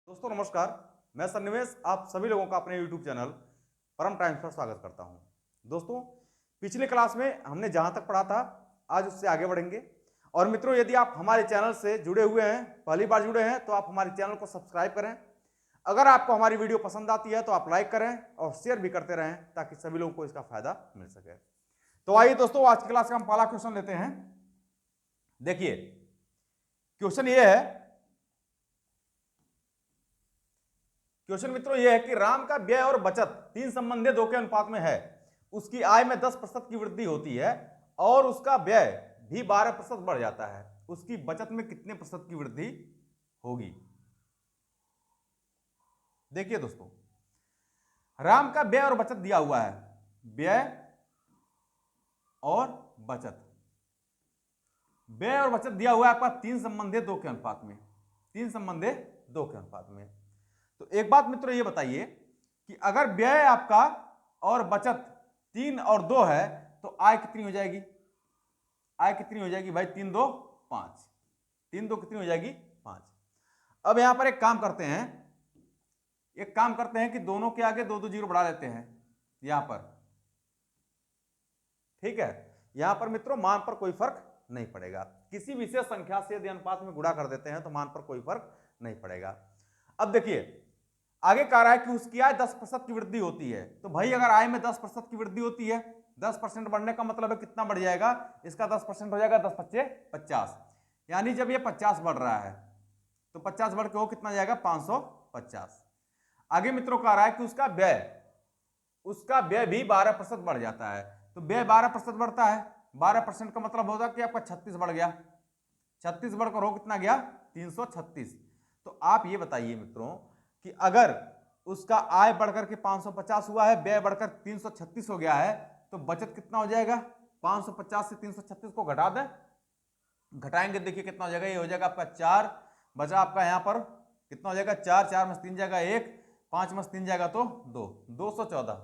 दोस्तों नमस्कार, मैं सन्निवेश आप सभी लोगों का अपने YouTube चैनल परम टाइम्स पर स्वागत करता हूं। दोस्तों पिछले क्लास में हमने जहां तक पढ़ा था आज उससे आगे बढ़ेंगे। और मित्रों यदि आप हमारे चैनल से जुड़े हुए हैं, पहली बार जुड़े हैं, तो आप हमारे चैनल को सब्सक्राइब करें। अगर आपको हमारी वीडियो पसंद आती है तो आप लाइक करें और शेयर भी करते रहें ताकि सभी लोगों को इसका फायदा मिल सके। तो आइए दोस्तों आज की क्लास का हम पहला क्वेश्चन लेते हैं। देखिए क्वेश्चन ये है, क्वेश्चन मित्रों यह है कि राम का व्यय और बचत 3 संबंधी 2 के अनुपात में है। उसकी आय में 10% की वृद्धि होती है और उसका व्यय भी 12% बढ़ जाता है। उसकी बचत में कितने प्रतिशत की वृद्धि होगी? देखिए दोस्तों, राम का व्यय और बचत दिया हुआ है। व्यय और बचत, व्यय और बचत दिया हुआ है आपका 3 संबंधी 2 के अनुपात में। 3 संबंधी 2 के अनुपात में। तो एक बात मित्रों ये बताइए कि अगर व्यय आपका और बचत 3 और 2 है तो आय कितनी हो जाएगी? आय कितनी हो जाएगी भाई? 3 2 5। 3 2 कितनी हो जाएगी? 5। अब यहां पर एक काम करते हैं कि दोनों के आगे 2 2 जीरो बढ़ा लेते हैं यहां पर। ठीक है, यहां पर मित्रों मान पर कोई फर्क नहीं पड़ेगा। किसी विशेष संख्या से यदि अनुपात में गुणा कर देते हैं तो मान पर कोई फर्क नहीं पड़ेगा। अब देखिए आगे कह रहा है कि उसकी आय 10% की वृद्धि होती है। तो भाई अगर आय में 10% की वृद्धि होती है, 10% बढ़ने का मतलब है कितना बढ़ जाएगा? इसका 10% हो जाएगा 10 पच्चे 50। यानी जब ये 50 बढ़ रहा है तो 50 बढ़ के वो कितना जाएगा? 550। आगे मित्रों कह रहा है कि उसका व्यय भी 12% बढ़ जाता है। तो व्यय 12% बढ़ता है, 12% का मतलब होगा कि आपका 36 बढ़ गया। 36 बढ़कर हो कितना गया? 336। तो आप ये बताइए मित्रों कि अगर उसका आय बढ़कर के 550 हुआ है, व्यय बढ़कर 336 हो गया है, तो बचत कितना हो जाएगा? 550 से 336 को घटा दें, घटाएंगे देखिए कितना हो जाएगा? ये हो जाएगा आपका 4, बचा आपका यहां पर कितना हो जाएगा? 4, 4 में 3 जाएगा 1, 5 में 3 जाएगा तो 2, 214।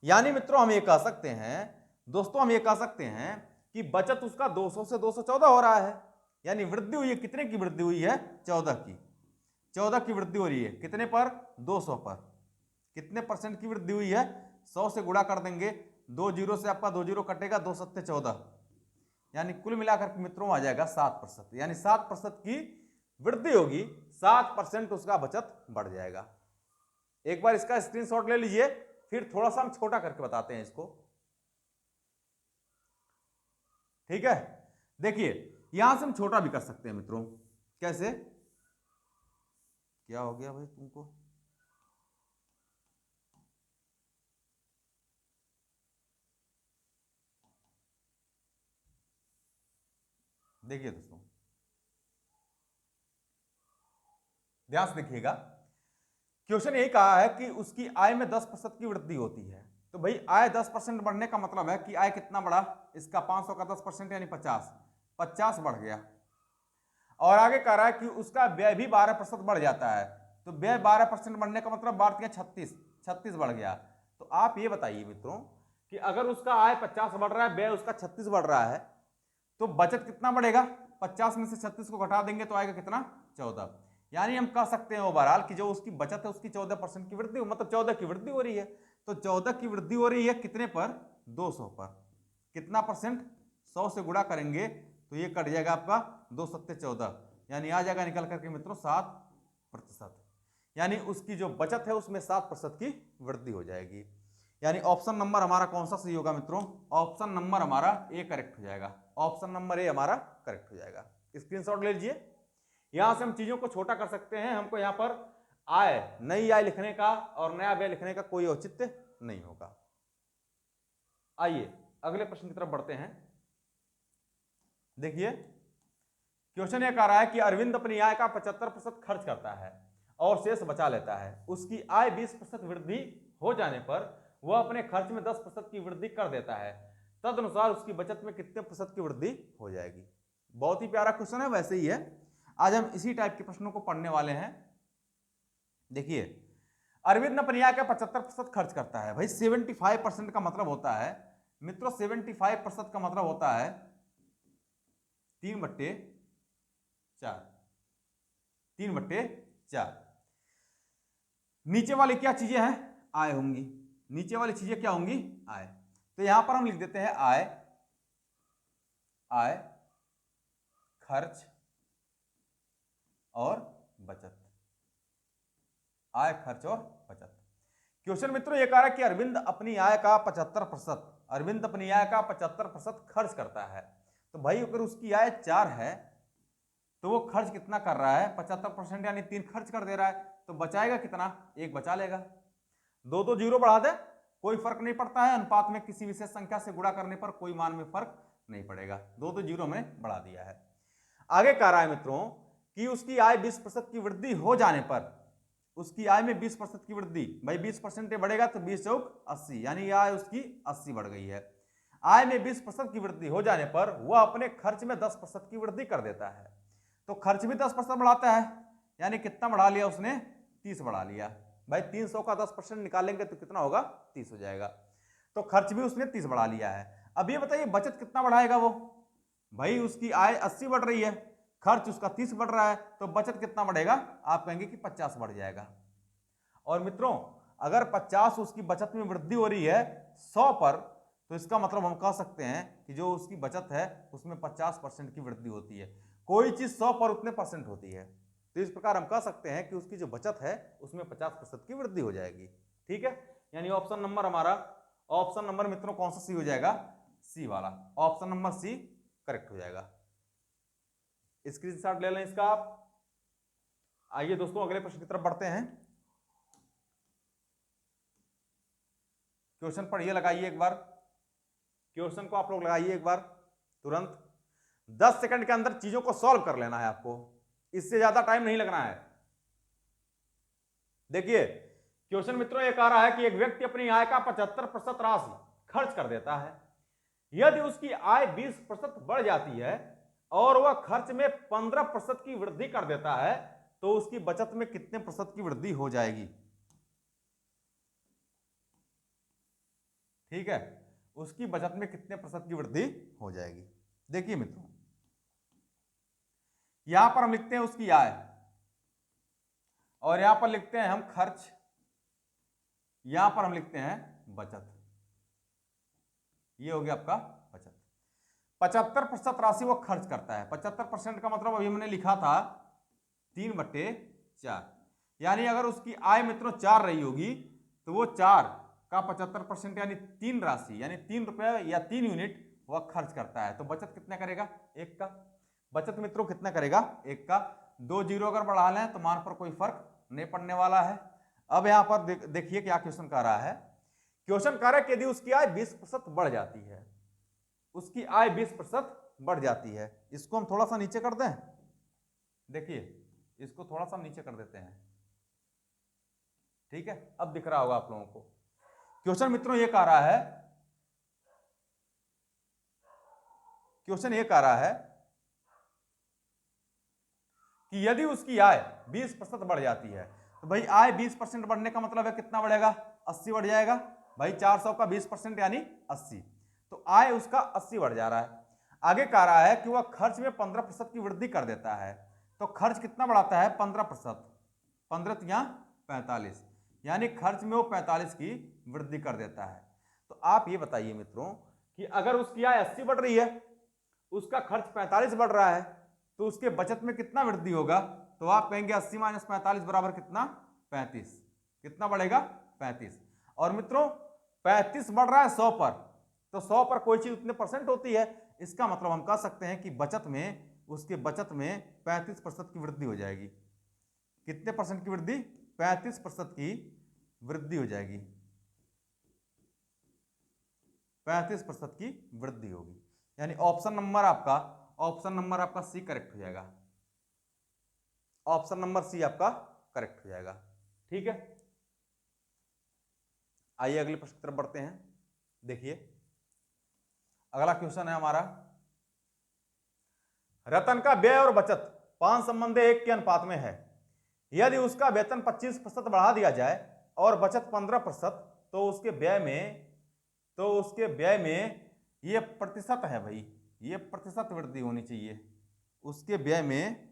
यानी मित्रों हम ये कह सकते हैं, दोस्तों हम ये कह सकते हैं कि बचत उसका 200 से 214 हो रहा है। यानी वृद्धि हुई है, कितने की वृद्धि हुई है? 14 की। 14 की वृद्धि हो रही है कितने पर? 200 पर। कितने परसेंट की वृद्धि हुई है? 100 से गुणा कर देंगे, 2 जीरो से आपका 2 जीरो कटेगा, 2 सत्ते 14। यानी कुल मिलाकर के मित्रों आ जाएगा 7%। यानी 7% की वृद्धि होगी, 7% उसका बचत बढ़ जाएगा। एक बार इसका स्क्रीनशॉट ले लीजिए, फिर थोड़ा सा हम छोटा करके बताते हैं इसको। ठीक है, देखिए यहां से हम छोटा भी कर सकते हैं मित्रों। कैसे? क्या हो गया भाई तुमको? देखिए दोस्तों ध्यान से देखिएगा, क्वेश्चन यही कहा है कि उसकी आय में 10% की वृद्धि होती है। तो भाई आय 10% बढ़ने का मतलब है कि आय कितना बढ़ा? इसका 500 का 10% यानी 50, 50 बढ़ गया। और आगे कह रहा है कि उसका व्यय भी 12% बढ़ जाता है। तो व्यय 12% बढ़ने का मतलब 36, 36 बढ़ गया। तो आप ये बताइए मित्रों कि अगर उसका आय 50 बढ़ रहा है, व्यय उसका 36 बढ़ रहा है, तो बचत कितना बढ़ेगा? 50 में से 36 को घटा देंगे तो आएगा कितना? 14। यानी हम कह सकते हैं ओवरऑल कि जो उसकी बचत है उसकी 14% की वृद्धि, मतलब 14 की वृद्धि हो रही है। तो 14 की वृद्धि हो रही है कितने पर? 200 पर। कितना परसेंट? 100 से गुणा करेंगे तो ये कट जाएगा आपका 2 सत्ते 14, यानी आ जाएगा निकल करके मित्रों 7%। यानी उसकी जो बचत है उसमें 7% की वृद्धि हो जाएगी। यानी ऑप्शन नंबर हमारा कौन सा सही होगा मित्रों? ऑप्शन नंबर हमारा ए करेक्ट हो जाएगा। ऑप्शन नंबर ए हमारा करेक्ट हो जाएगा। स्क्रीनशॉट ले लीजिए। यहां से हम चीजों को छोटा कर सकते हैं। हमको यहां पर आय, नई आय लिखने का और नया व्यय लिखने का कोई औचित्य नहीं होगा। आइए अगले प्रश्न की तरफ बढ़ते हैं। देखिए क्वेश्चन यह कह रहा है कि अरविंद अपनी आय का 75% खर्च करता है और शेष बचा लेता है। उसकी आय 20% वृद्धि हो जाने पर वह अपने खर्च में 10% की वृद्धि कर देता है। तदनुसार उसकी बचत में कितने प्रतिशत की वृद्धि हो जाएगी? बहुत ही प्यारा क्वेश्चन है, वैसे ही है। आज हम इसी टाइप के प्रश्नों को पढ़ने वाले हैं। देखिए अरविंद अपनी आय का 75% खर्च करता है। भाई 75% का मतलब होता है मित्रों, 75% का मतलब होता है 3/4, 3/4। नीचे वाली क्या चीजें हैं, आय होंगी, नीचे वाली चीजें क्या होंगी, आय। तो यहां पर हम लिख देते हैं आय, आय, खर्च और बचत, आय, खर्च और बचत। क्वेश्चन मित्रों ये कह रहा है कि अरविंद अपनी आय का 75%, अरविंद अपनी आय का 75% खर्च करता है। तो भाई अगर उसकी आय 4 है तो वो खर्च कितना कर रहा है, 75% यानी 3 खर्च कर दे रहा है, तो बचाएगा कितना, 1 बचा लेगा। दो तो जीरो बढ़ा दे, कोई फर्क नहीं पड़ता है, अनुपात में किसी विशेष संख्या से गुणा करने पर कोई मान में फर्क नहीं पड़ेगा, दो तो जीरो हमने बढ़ा दिया है। आगे कह रहा है मित्रों कि उसकी आय 20% की वृद्धि हो जाने पर, उसकी आय में 20% की वृद्धि, भाई 20% बढ़ेगा तो 20 चौक 80, यानी आय उसकी 80 बढ़ गई है। आय में 20% की वृद्धि हो जाने पर वह अपने खर्च में 10% की वृद्धि कर देता है। तो खर्च भी 10% बढ़ाता है, यानी कितना बढ़ा लिया उसने, 30 बढ़ा लिया। भाई 300 का 10% निकालेंगे तो कितना होगा, 30 हो जाएगा। तो खर्च भी उसने 30 बढ़ा लिया है। अब ये बताइए बचत कितना बढ़ाएगा वो, भाई उसकी आय 80 बढ़ रही है, खर्च उसका 30 बढ़ रहा है, तो बचत कितना बढ़ेगा, आप कहेंगे कि 50 बढ़ जाएगा। और मित्रों अगर 50 उसकी बचत में वृद्धि हो रही है 100 पर, तो इसका मतलब हम कह सकते हैं कि जो उसकी बचत है उसमें 50% की वृद्धि होती है। कोई चीज 100 पर उतने परसेंट होती है, तो इस प्रकार हम कह सकते हैं कि उसकी जो बचत है उसमें 50% की वृद्धि हो जाएगी। ठीक है, यानी ऑप्शन नंबर हमारा, ऑप्शन नंबर मित्रों कौन सा सी हो जाएगा, सी वाला, ऑप्शन नंबर सी करेक्ट हो जाएगा। स्क्रीनशॉट ले लें इसका आप। आइए दोस्तों अगले प्रश्न की तरफ बढ़ते हैं। क्वेश्चन पढ़िए, लगाइए एक बार, क्वेश्चन को आप लोग लगाइए एक बार तुरंत। 10 सेकंड के अंदर चीजों को सॉल्व कर लेना है आपको, इससे ज्यादा टाइम नहीं लगना है। देखिए क्वेश्चन मित्रों ये कह रहा है कि एक व्यक्ति अपनी आय का 75% राशि खर्च कर देता है। यदि उसकी आय 20% बढ़ जाती है और वह खर्च में 15% की वृद्धि कर देता है, तो उसकी बचत में कितने प्रतिशत की वृद्धि हो जाएगी। ठीक है, उसकी बचत में कितने प्रतिशत की वृद्धि हो जाएगी। देखिए मित्रों यहां पर हम लिखते हैं उसकी आय और यहां पर लिखते हैं हम खर्च, यहां पर हम लिखते हैं बचत। ये हो गया आपका बचत। 75% राशि वो खर्च करता है, 75% का मतलब अभी हमने लिखा था 3/4, यानी अगर उसकी आय मित्रों 4 रही होगी तो वो 4 का 75% यानी 3 राशि, यानी 3 रुपए या 3 यूनिट वह खर्च करता है। तो बचत कितना करेगा, 1 का। बचत मित्रों कितना करेगा, 1 का। 2 जीरो अगर बढ़ा लें तो मान पर कोई फर्क नहीं पड़ने वाला है। अब यहां पर देखिए क्या क्वेश्चन कह रहा है। क्वेश्चन कह रहा है कि यदि उसकी आय 20% बढ़ जाती है, उसकी आय 20% बढ़ जाती है, इसको हम थोड़ा सा नीचे कर दें। देखिए इसको थोड़ा सा नीचे कर देते हैं। ठीक है, अब दिख रहा होगा आप लोगों को। क्वेश्चन मित्रों ये कह रहा है, क्वेश्चन ये कह रहा है कि यदि उसकी आय 20% बढ़ जाती है, तो भाई आय 20% बढ़ने का मतलब है कितना बढ़ेगा, 80 बढ़ जाएगा। भाई 400 का 20% यानी 80, तो आय उसका 80 बढ़ जा रहा है। आगे कह रहा है कि वह खर्च में 15% की वृद्धि कर देता है, तो खर्च कितना बढ़ाता है, 15%, 15 या 45, यानी खर्च में वो 45 की वृद्धि कर देता है। तो आप ये बताइए मित्रों कि अगर उसकी आय 80 बढ़ रही है, उसका खर्च 45 बढ़ रहा है, तो उसके बचत में कितना वृद्धि होगा। तो आप कहेंगे 80 - 45 बराबर कितना, 35। कितना बढ़ेगा, 35। और मित्रों 35 बढ़ रहा है 100 पर, तो 100 पर कोई चीज उतने परसेंट होती है, इसका मतलब हम कह सकते हैं कि बचत में, उसके बचत में 35% की वृद्धि हो जाएगी। कितने परसेंट की वृद्धि, 35% की वृद्धि हो जाएगी, 35% की वृद्धि होगी। यानी ऑप्शन नंबर आपका, ऑप्शन नंबर आपका सी करेक्ट हो जाएगा, ऑप्शन नंबर सी आपका करेक्ट हो जाएगा। ठीक है, आइए अगले प्रश्न की तरफ बढ़ते हैं। देखिए अगला क्वेश्चन है हमारा, रतन का व्यय और बचत 5 संबंधी 1 के अनुपात में है। यदि उसका वेतन 25% बढ़ा दिया जाए और बचत 15%, तो उसके व्यय में, तो उसके व्यय में ये प्रतिशत है भाई, ये प्रतिशत वृद्धि होनी चाहिए, उसके व्यय में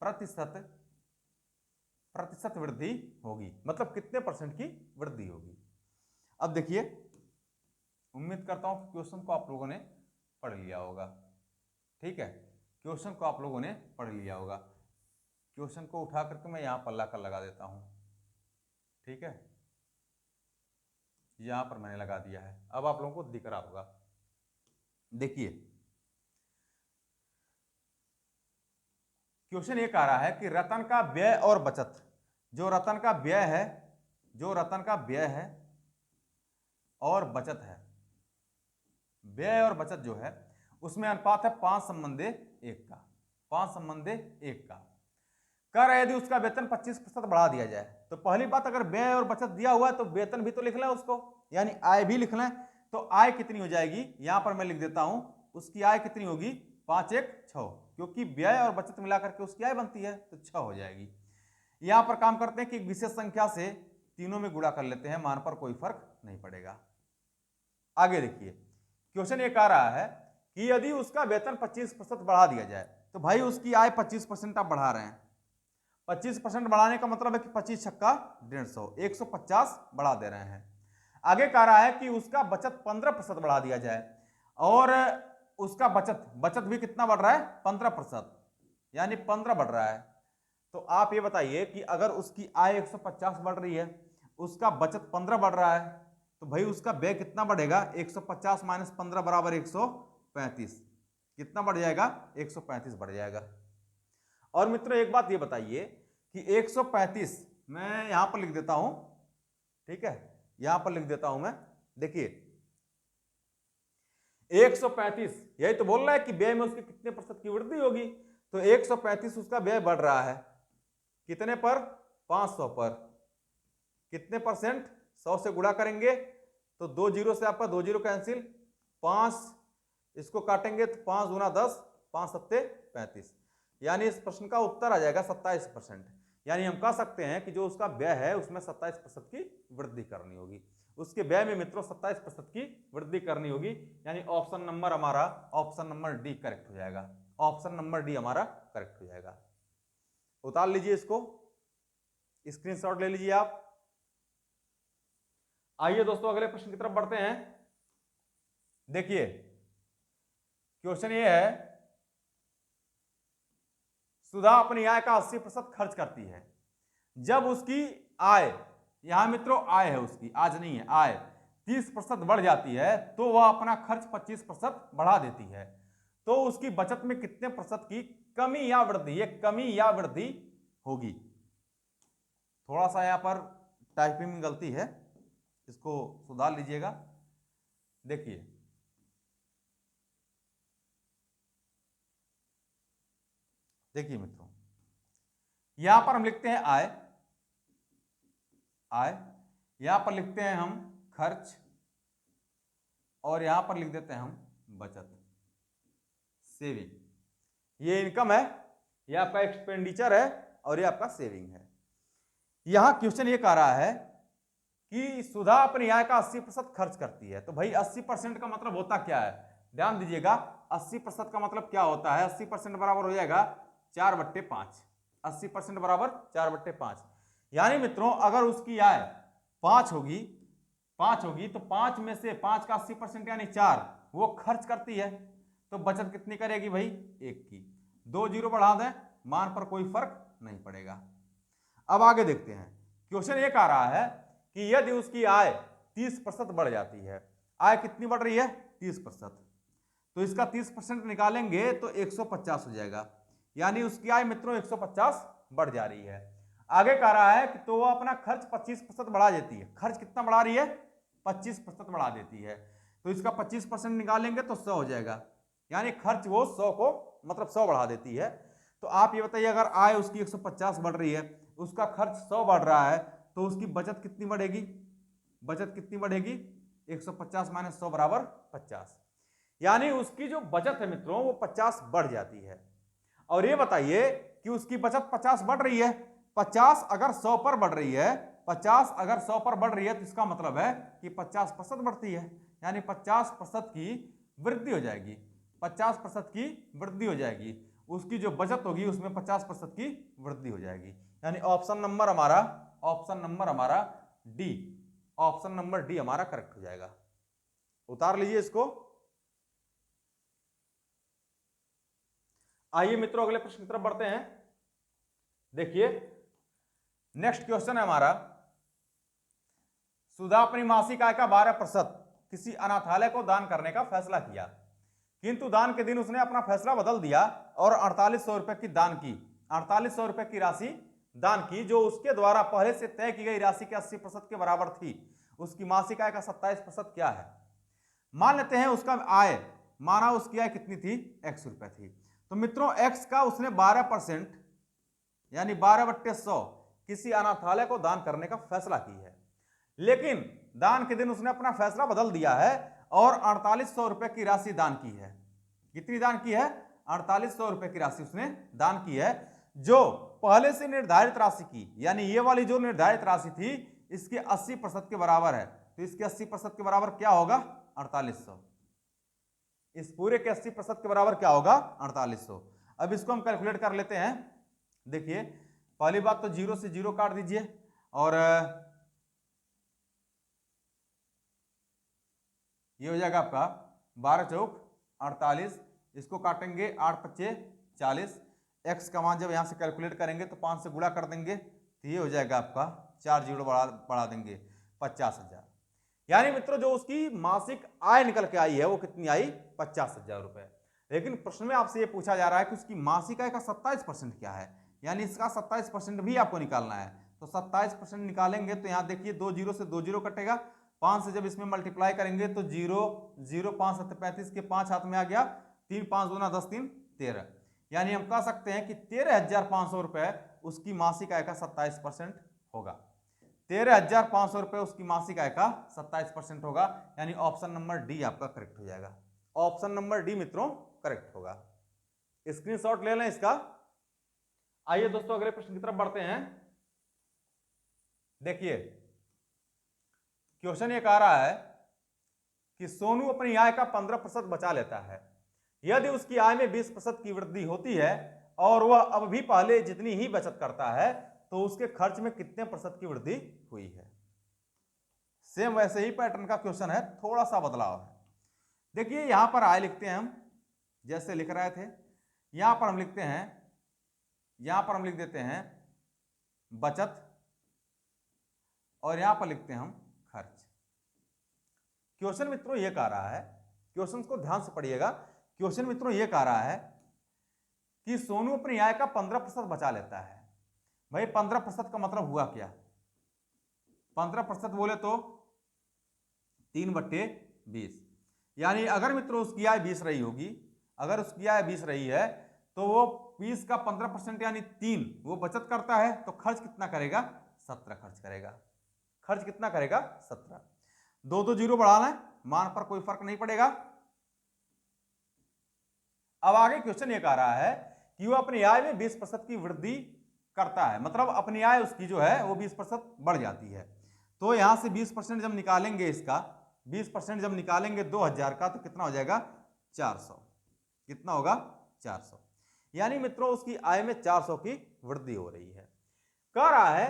प्रतिशत प्रतिशत वृद्धि होगी, मतलब कितने परसेंट की वृद्धि होगी। अब देखिए, उम्मीद करता हूं कि क्वेश्चन को आप लोगों ने पढ़ लिया होगा। ठीक है, क्वेश्चन को आप लोगों ने पढ़ लिया होगा। क्वेश्चन को उठा करके मैं यहां पल्ला कर लगा देता हूं। ठीक है, यहां पर मैंने लगा दिया है, अब आप लोगों को दिख रहा होगा। देखिए, क्वेश्चन ये कह रहा है कि रतन का व्यय और बचत, जो रतन का व्यय है, जो रतन का व्यय है और बचत है, व्यय और बचत जो है उसमें अनुपात है 5:1 का, 5:1 का। कर यदि उसका वेतन 25% बढ़ा दिया जाए, तो पहली बात, अगर व्यय और बचत दिया हुआ है तो वेतन भी तो लिखना है उसको, यानी आय भी लिखना है। तो आय कितनी हो जाएगी, यहां पर मैं लिख देता हूं, उसकी आय कितनी होगी, 5 1 6, क्योंकि व्यय और बचत मिलाकर के उसकी आय बनती है, तो 6 हो जाएगी। यहां पर काम करते हैं कि विशेष संख्या से तीनों में गुणा कर लेते हैं, मान पर कोई फर्क नहीं पड़ेगा। आगे देखिए, क्वेश्चन ये कह रहा है कि यदि उसका वेतन 25% बढ़ा दिया जाए, तो भाई उसकी आय 25% आप बढ़ा रहे हैं। 25% बढ़ाने का मतलब है कि 25 छक्का 150, 150 बढ़ा दे रहे हैं। आगे कह रहा है कि उसका बचत 15% बढ़ा दिया जाए, और उसका बचत भी कितना बढ़ रहा है, 15%, यानी 15 बढ़ रहा है। तो आप ये बताइए कि अगर उसकी आय 150 बढ़ रही है, उसका बचत 15 बढ़ रहा है, तो भाई उसका व्यय कितना बढ़ेगा, 150 - 15 बराबर 135, कितना बढ़ जाएगा, 135 बढ़ जाएगा। और मित्रों एक बात ये बताइए कि 135 मैं यहां पर लिख देता हूं, ठीक है, यहां पर लिख देता हूं मैं। देखिए 135 यही तो बोल रहा है कि व्यय में उसके कितने प्रतिशत की वृद्धि होगी, तो 135 उसका व्यय बढ़ रहा है, कितने पर, 500 पर। कितने परसेंट, 100 से गुणा करेंगे तो 2 जीरो से आपका 2 जीरो कैंसिल, 5 इसको काटेंगे तो 5 गुना 10, 5 सत्ते 35, यानी इस प्रश्न का उत्तर आ जाएगा 27%। यानी हम कह सकते हैं कि जो उसका व्यय है उसमें 27% की वृद्धि करनी होगी, उसके व्यय में मित्रों 27% की वृद्धि करनी होगी, यानी ऑप्शन नंबर हमारा, ऑप्शन नंबर डी करेक्ट हो जाएगा, ऑप्शन नंबर डी हमारा करेक्ट हो जाएगा। उतार लीजिए इसको, स्क्रीनशॉट ले लीजिए आप। आइए दोस्तों अगले प्रश्न की तरफ बढ़ते हैं। देखिए क्वेश्चन ये है, सुधा अपनी आय का 80% खर्च करती है, जब उसकी आय, यहां मित्रों आय है उसकी, आज नहीं है, आय 30% बढ़ जाती है, तो वह अपना खर्च 25% बढ़ा देती है, तो उसकी बचत में कितने प्रतिशत की कमी या वृद्धि, ये कमी या वृद्धि होगी। थोड़ा सा यहां पर टाइपिंग में गलती है, इसको सुधार लीजिएगा। देखिए देखिए मित्रों, यहां पर हम लिखते हैं आय, आय, यहां पर लिखते हैं हम खर्च, और यहां पर लिख देते हैं हम बचत, सेविंग। ये इनकम है, ये आपका एक्सपेंडिचर है, और ये आपका सेविंग है। यहां क्वेश्चन ये कह रहा है कि सुधा अपनी आय का 80% खर्च करती है, तो भाई 80% का मतलब होता क्या है, ध्यान दीजिएगा, 80% का मतलब क्या होता है, 80% बराबर हो जाएगा 4/5, 80% बराबर 4/5। यानी मित्रों अगर उसकी आय 5 होगी, 5 होगी, तो 5 में से 5 का 80% यानी 4 वो खर्च करती है, तो बचत कितनी करेगी भाई, 1 की। 2 जीरो बढ़ा दें, मान पर कोई फर्क नहीं पड़ेगा। अब आगे देखते हैं, क्वेश्चन ये कह रहा है कि यदि उसकी आय 30% बढ़ जाती है, आय कितनी बढ़ रही है, 30%, तो इसका 30% निकालेंगे तो 150 हो जाएगा, यानी उसकी आय मित्रों 150 बढ़ जा रही है। आगे कह रहा है कि तो वो अपना खर्च 25% बढ़ा देती है, खर्च कितना बढ़ा रही है, 25% बढ़ा देती है, तो इसका 25% निकालेंगे तो 100 हो जाएगा, यानी खर्च वो 100 को मतलब 100 बढ़ा देती है। तो आप ये बताइए, अगर आय उसकी 150 बढ़ रही है, उसका खर्च 100 बढ़ रहा है, तो उसकी बचत कितनी बढ़ेगी, बचत कितनी बढ़ेगी, 150 - 100 बराबर 50, यानी उसकी जो बचत है मित्रों वो 50 बढ़ जाती है। और ये बताइए कि उसकी बचत 50 बढ़ रही है, 50 अगर 100 पर बढ़ रही है, 50 अगर 100 पर बढ़ रही है, तो इसका मतलब है कि 50% बढ़ती है, यानी 50% की वृद्धि हो जाएगी, 50% की वृद्धि हो जाएगी। उसकी जो बचत होगी उसमें 50% की वृद्धि हो जाएगी। यानी ऑप्शन नंबर हमारा डी, ऑप्शन नंबर डी हमारा करेक्ट हो जाएगा। उतार लीजिए इसको। आइए मित्रों अगले प्रश्न की तरफ बढ़ते हैं। देखिए नेक्स्ट क्वेश्चन है हमारा, सुधा अपनी मासिक आय का 12% किसी अनाथालय को दान करने का फैसला किया, किंतु दान के दिन उसने अपना फैसला बदल दिया और 4800 रुपए की दान की, 4800 रुपए की राशि दान की, जो उसके द्वारा पहले से तय की गई राशि के 80% के बराबर थी। उसकी मासिक आय का 27% क्या है? मान लेते हैं उसका आय, माना उसकी आय कितनी थी? x रुपए थी। तो मित्रों x का उसने 12% यानी 12/100 किसी अनाथालय को दान करने का फैसला की है, लेकिन दान के दिन उसने अपना फैसला बदल दिया है और 4800 रुपए की राशि दान की है। कितनी दान की है? 4800 रुपए की राशि उसने दान की है, जो पहले से निर्धारित राशि की, यानी ये वाली जो निर्धारित राशि थी इसके 80% के बराबर है। तो इसके 80% के बराबर क्या होगा? 4800। इस पूरे के 80% के बराबर क्या होगा? 4800। अब इसको हम कैलकुलेट कर लेते हैं। देखिए पहली बात तो 0 से 0 काट दीजिए और ये हो जाएगा आपका 12 चौक 48, इसको काटेंगे 8 पच्चे 40, एक्स का मान जब यहां से कैलकुलेट करेंगे तो 5 से गुणा कर देंगे तो ये हो जाएगा आपका 4 जीरो बढ़ा देंगे 50,000। यानी मित्रों जो उसकी मासिक आय निकल के आई है वो कितनी आई? 50,000 रुपए। लेकिन प्रश्न में आपसे ये पूछा जा रहा है कि उसकी मासिक आय का 27% क्या है, यानी इसका 27% भी आपको निकालना है। तो 27% निकालेंगे तो यहाँ देखिए 2 जीरो से 2 जीरो कटेगा, 5 से जब इसमें मल्टीप्लाई करेंगे तो 0 0 5 7 35 के 5 हाथ में आ गया, 3 5 दूना 10 3 13। यानी हम कह सकते हैं कि 13,500 रुपए उसकी मासिक आय का 27% होगा। 13,500 रुपए उसकी मासिक आय का 27% होगा। यानी ऑप्शन नंबर डी आपका करेक्ट हो जाएगा। ऑप्शन नंबर डी मित्रों करेक्ट होगा। स्क्रीनशॉट ले लें इसका। आइए दोस्तों अगले प्रश्न की तरफ बढ़ते हैं। देखिए क्वेश्चन ये कह रहा है कि सोनू अपनी आय का 15% बचा लेता है, यदि उसकी आय में 20% की वृद्धि होती है और वह अब भी पहले जितनी ही बचत करता है तो उसके खर्च में कितने प्रतिशत की वृद्धि हुई है? सेम वैसे ही पैटर्न का क्वेश्चन है, थोड़ा सा बदलाव है। देखिए यहां पर आय लिखते हैं हम, जैसे लिख रहे थे, यहां पर हम लिखते हैं, यहां पर हम लिख देते हैं बचत और यहां पर लिखते हैं हम खर्च। क्वेश्चन मित्रों ये कह रहा है, क्वेश्चन को ध्यान से पढ़िएगा, क्वेश्चन मित्रों ये कह रहा है कि सोनू अपनी आय का 15% बचा लेता है। भाई 15% का मतलब हुआ क्या? 15% बोले तो 3/20, यानी अगर मित्रों उसकी आय 20 रही होगी, अगर उसकी आय 20 रही है तो वो 20 का 15% यानी 3 वो बचत करता है, तो खर्च कितना करेगा? 17 खर्च करेगा। खर्च कितना करेगा? 17। दो तो जीरो बढ़ाना है, मान पर कोई फर्क नहीं पड़ेगा। अब आगे क्वेश्चन ये कह रहा है कि वो अपनी आय में 20% की वृद्धि करता है, मतलब अपनी आय उसकी जो है वो 20% बढ़ जाती है। तो यहां से 20% जब निकालेंगे, इसका 20% जब निकालेंगे 2000 का, तो कितना हो जाएगा? 400। कितना होगा? 400। यानी मित्रों उसकी आय में 400 की वृद्धि हो रही है। कह रहा है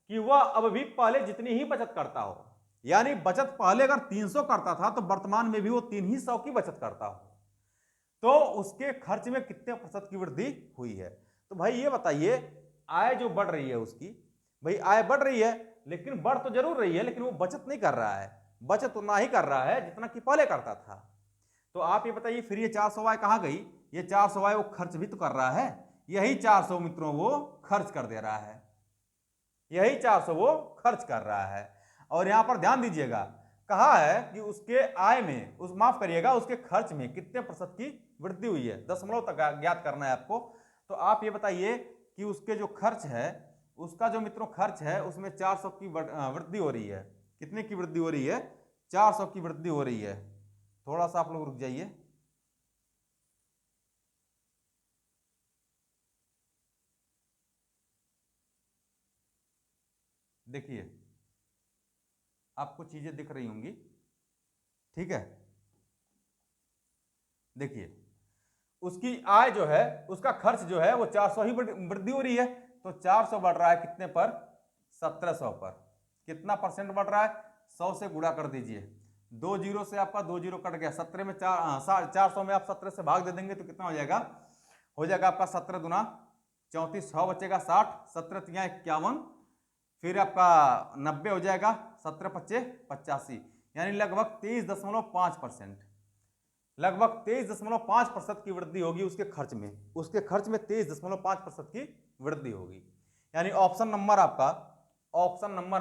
कि वह अब भी पहले जितनी ही बचत करता हो, यानी बचत पहले अगर 300 करता था तो वर्तमान में भी वो 300 की बचत करता हो, तो उसके खर्च में कितने प्रतिशत की वृद्धि हुई है? तो भाई ये बताइए, आय जो बढ़ रही है उसकी, भाई आय बढ़ रही है लेकिन बढ़ तो जरूर रही है, लेकिन वो बचत नहीं कर रहा है, बचत उतना ही कर रहा है जितना कि पहले करता था। तो आप ये बताइए फिर ये 400 आय कहां गई? ये 400 आय वो खर्च भी तो कर रहा है, यही 400 मित्रों वो खर्च कर दे रहा है, यही 400 वो खर्च कर रहा है। और यहां पर ध्यान दीजिएगा, कहा है कि उसके आय में, उस माफ करिएगा उसके खर्च में कितने प्रतिशत की वृद्धि हुई है, दशमलव तक ज्ञात करना है आपको। तो आप ये बताइए कि उसके जो खर्च है, उसका जो मित्रों खर्च है उसमें 400 की वृद्धि हो रही है। कितने की वृद्धि हो रही है? 400 की वृद्धि हो रही है। थोड़ा सा आप लोग रुक जाइए। देखिए आपको चीजें दिख रही होंगी, ठीक है। देखिए उसकी आय जो है, उसका खर्च जो है वो 400 ही वृद्धि हो रही है, तो 400 बढ़ रहा है कितने पर? 1700 पर। कितना परसेंट बढ़ रहा है? 100 से गुणा कर दीजिए, 2 जीरो से आपका 2 जीरो कट गया, 17 में 400 में आप 17 से भाग दे देंगे तो कितना हो जाएगा? हो जाएगा आपका 17 दुना 34, 6 बचेगा 60, 17 तिया 51, फिर आपका 90 हो जाएगा, 17 पच्चे 85, यानी लगभग 23.5%, लगभग 23.5% की वृद्धि होगी उसके खर्च में। उसके खर्च में 23.5% की वृद्धि होगी, यानी ऑप्शन नंबर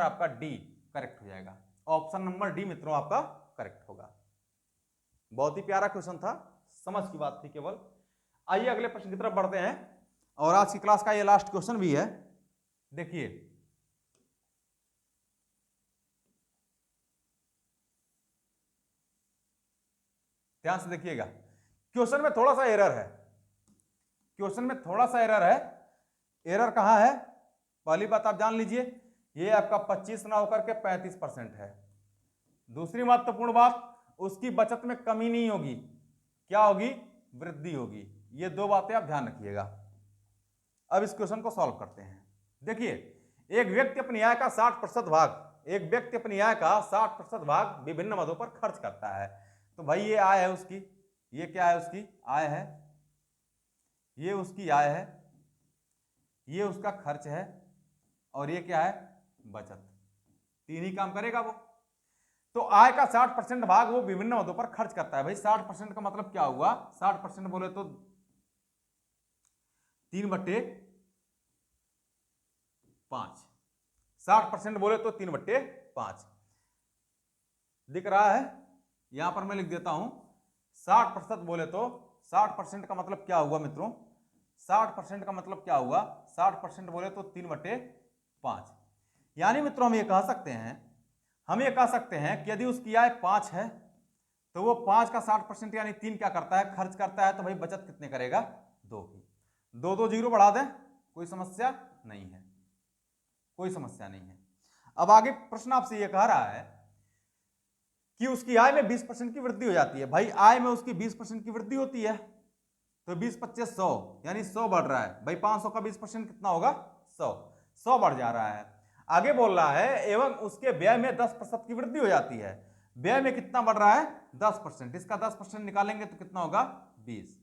आपका डी करेक्ट हो जाएगा। ऑप्शन नंबर डी मित्रों आपका करेक्ट होगा। बहुत ही प्यारा क्वेश्चन था, समझ की बात थी केवल। आइए अगले प्रश्न की तरफ बढ़ते हैं, और आज की क्लास का ये लास्ट क्वेश्चन भी है। देखिए, ध्यान से देखिएगा, क्वेश्चन में थोड़ा सा एरर है, क्वेश्चन में थोड़ा सा एरर है। एरर कहां है? पहली बात आप जान लीजिए, ये आपका 25 ना होकर के 35% है। दूसरी महत्वपूर्ण बात, उसकी बचत में कमी नहीं होगी, क्या होगी? वृद्धि होगी। ये दो बातें आप ध्यान रखिएगा। अब इस क्वेश्चन को सॉल्व करते हैं। देखिए, एक व्यक्ति अपनी आय का 60% भाग, एक व्यक्ति अपनी आय का 60% भाग विभिन्न मदों पर खर्च करता है। तो भाई ये आय है उसकी, ये क्या है? उसकी आय है, ये उसकी आय है, ये उसका खर्च है, और ये क्या है? बचत। तीन ही काम करेगा वो। तो आय का 60% भाग वो विभिन्न मदों पर खर्च करता है। भाई 60% का मतलब क्या हुआ? 60% बोले तो 3/5, 60% बोले तो 3/5 दिख रहा है। यहां पर मैं लिख देता हूं, 60% बोले तो 60% का मतलब क्या हुआ मित्रों? 60% का मतलब क्या हुआ? 60% बोले तो 3/5, यानी मित्रों हम ये कह सकते हैं कि यदि उसकी आय 5 है तो वो 5 का 60% यानी 3 क्या करता है? खर्च करता है। तो भाई बचत कितने करेगा? 2 की। 2 जीरो बढ़ा दें, कोई समस्या नहीं है, कोई समस्या नहीं है। अब आगे प्रश्न आपसे ये कह रहा है कि उसकी आय में 20% की वृद्धि हो जाती है। भाई आय में उसकी 20% की वृद्धि होती है, तो 20 25 100, यानी 100 बढ़ रहा है। भाई 500 का 20% कितना होगा? 100 बढ़ जा रहा है। आगे बोल रहा है एवं उसके व्यय में 10% की वृद्धि हो जाती है। व्यय में कितना बढ़ रहा है? 10%। इसका 10% निकालेंगे तो कितना होगा? 20।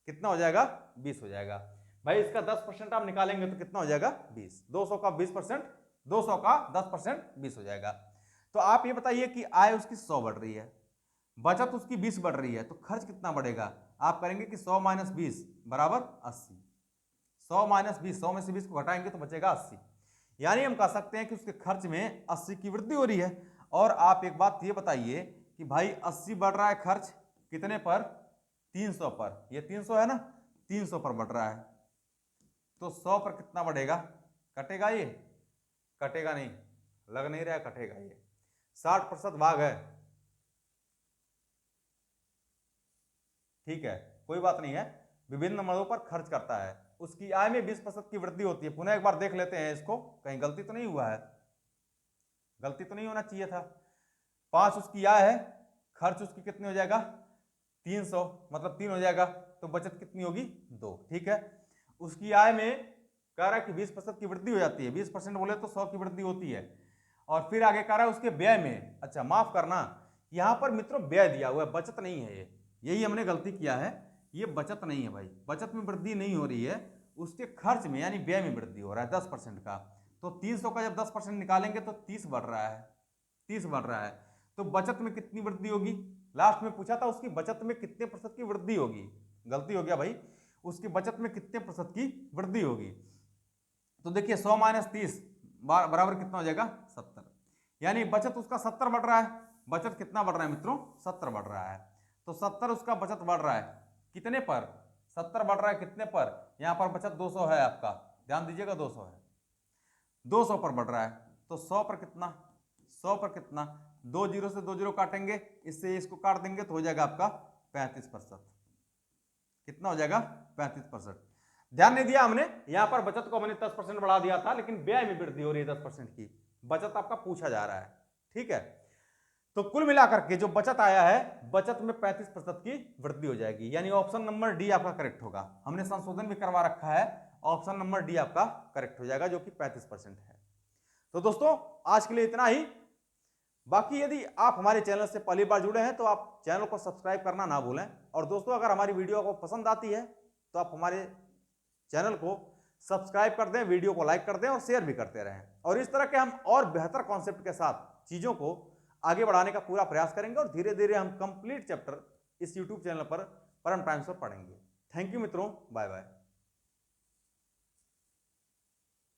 कितना हो जाएगा? 20 हो जाएगा। भाई इसका 10% आप निकालेंगे तो कितना हो जाएगा? 20। 200 का 20%, 200 का 10% 20 हो जाएगा। तो आप ये बताइए कि आय उसकी 100 बढ़ रही है, बचत उसकी 20 बढ़ रही है, तो खर्च कितना बढ़ेगा? आप करेंगे कि 100 माइनस 20 बराबर 80। 100 माइनस 20, 100 में से 20 को घटाएंगे तो बचेगा 80, यानी हम कह सकते हैं कि उसके खर्च में 80 की वृद्धि हो रही है। और आप एक बात ये बताइए कि भाई 80 बढ़ रहा है खर्च कितने पर? 300 पर। ये 300 है ना, 300 पर बढ़ रहा है, तो 100 पर कितना बढ़ेगा? कटेगा ये? कटेगा नहीं, लग नहीं रहा है कटेगा ये। 60% भाग है, ठीक है, कोई बात नहीं है। विभिन्न मदों पर खर्च करता है, उसकी आय में 20% की वृद्धि होती है। पुनः एक बार देख लेते हैं इसको, कहीं गलती तो नहीं हुआ है? गलती तो नहीं होना चाहिए था। 5 उसकी आय है, खर्च उसकी कितनी हो जाएगा? 300, मतलब 3 हो जाएगा, तो बचत कितनी होगी? 2। ठीक है, उसकी आय में कह रहा है कि 20% की वृद्धि हो जाती है। 20% बोले तो 100 की वृद्धि होती है। और फिर आगे कह रहा है उसके व्यय में, अच्छा माफ करना, यहां पर मित्रों व्यय दिया हुआ है, बचत नहीं है ये, यही हमने गलती किया है। ये बचत नहीं है भाई, बचत में वृद्धि नहीं हो रही है, उसके खर्च में यानी व्यय में वृद्धि हो रहा है 10% का। तो 300 का जब 10% निकालेंगे तो 30 बढ़ रहा है, 30 बढ़ रहा है। तो बचत में कितनी वृद्धि होगी? लास्ट में पूछा था उसकी बचत में कितने प्रतिशत की वृद्धि होगी, गलती हो गया भाई, उसकी बचत में कितने प्रतिशत की वृद्धि होगी? तो देखिए 100 माइनस 30 बराबर कितना हो जाएगा? 70, यानी बचत उसका 70 बढ़ रहा है। बचत कितना बढ़ रहा है मित्रों? 70 बढ़ रहा है। तो 70 उसका बचत बढ़ रहा है कितने पर? 70 बढ़ रहा है कितने पर? यहां पर बचत 200 है आपका, ध्यान दीजिएगा 200 है, 200 पर बढ़ रहा है। तो 100 पर कितना? 100 पर कितना? 2 जीरो से 2 जीरो काटेंगे, इससे इसको काट देंगे तो हो जाएगा आपका 35%। कितना हो जाएगा? 35%। ध्यान नहीं दिया हमने, यहां पर बचत को हमने 10% बढ़ा दिया था, लेकिन व्यय में वृद्धि हो रही है 10% की। बचत आपका पूछा जा रहा है, ठीक है। तो कुल मिलाकर के जो बचत आया है, बचत में 35% की वृद्धि हो जाएगी, यानी ऑप्शन नंबर डी आपका करेक्ट होगा। हमने संशोधन भी करवा रखा है, ऑप्शन नंबर डी आपका करेक्ट हो जाएगा, जो कि 35% है। तो दोस्तों आज के लिए इतना ही। बाकी यदि आप हमारे चैनल से पहली बार जुड़े हैं तो आप चैनल को सब्सक्राइब करना ना भूलें, और दोस्तों अगर हमारी वीडियो को पसंद आती है तो आप हमारे चैनल को सब्सक्राइब कर दें, वीडियो को लाइक कर दें और शेयर भी करते रहें। और इस तरह के हम और बेहतर कॉन्सेप्ट के साथ चीज़ों को आगे बढ़ाने का पूरा प्रयास करेंगे, और धीरे धीरे हम कंप्लीट चैप्टर इस यूट्यूब चैनल पर परम टाइम्स पर पढ़ेंगे। थैंक यू मित्रों, बाय बाय।